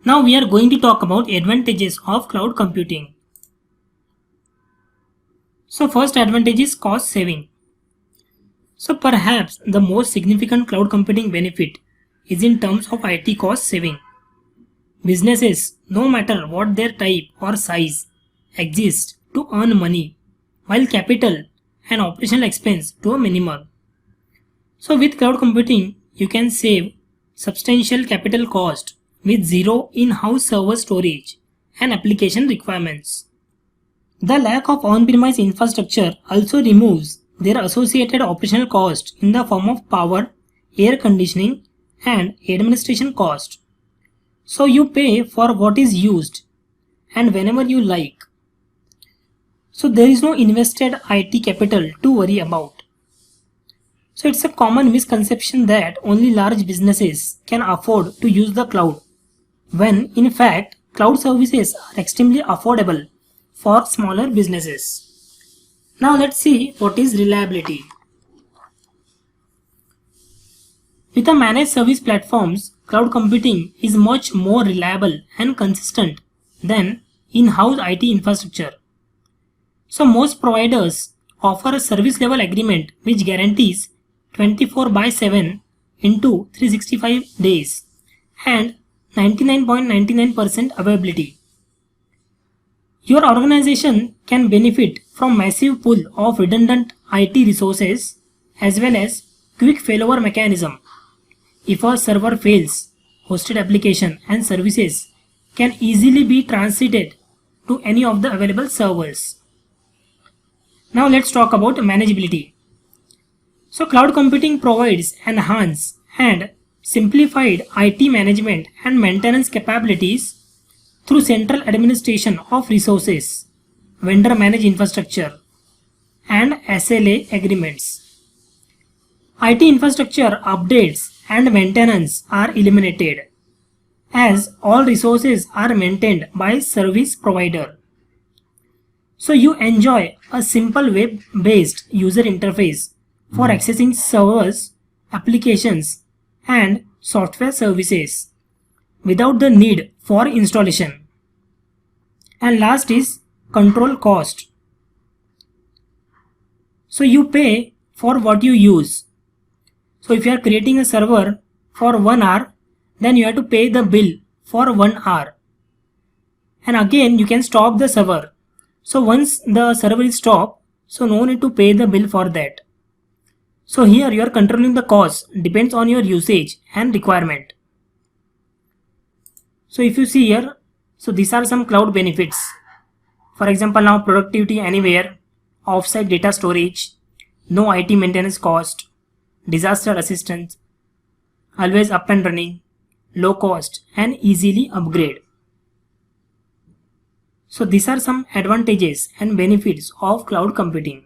Now we are going to talk about advantages of cloud computing. So first advantage is cost saving. So perhaps the most significant cloud computing benefit is in terms of IT cost saving. Businesses, no matter what their type or size, exist to earn money, while capital and operational expense to a minimum. So with cloud computing, you can save substantial capital cost with zero in-house server storage and application requirements. The lack of on-premise infrastructure also removes their associated operational cost in the form of power, air conditioning, and administration cost. So you pay for what is used and whenever you like. So there is no invested IT capital to worry about. So it's a common misconception that only large businesses can afford to use the cloud, when in fact cloud services are extremely affordable for smaller businesses. Now let's see what is reliability. With the managed service platforms, cloud computing is much more reliable and consistent than in-house IT infrastructure. So most providers offer a service level agreement which guarantees 24/7 into 365 days and 99.99% availability. Your organization can benefit from massive pool of redundant IT resources as well as quick failover mechanism. If a server fails, hosted application and services can easily be transited to any of the available servers. Now let's talk about manageability. So cloud computing provides enhanced and simplified IT management and maintenance capabilities through central administration of resources, vendor managed infrastructure, and SLA agreements. IT infrastructure updates and maintenance are eliminated as all resources are maintained by service provider. So you enjoy a simple web-based user interface for accessing servers, applications, and software services without the need for installation. And last is control cost. So you pay for what you use. So if you are creating a server for 1 hour, then you have to pay the bill for 1 hour. And again you can stop the server. So once the server is stopped, so no need to pay the bill for that. So here you are controlling the cost, depends on your usage and requirement. So if you see here, so these are some cloud benefits. For example, now productivity anywhere, offsite data storage, no IT maintenance cost, disaster assistance, always up and running, low cost and easily upgrade. So these are some advantages and benefits of cloud computing.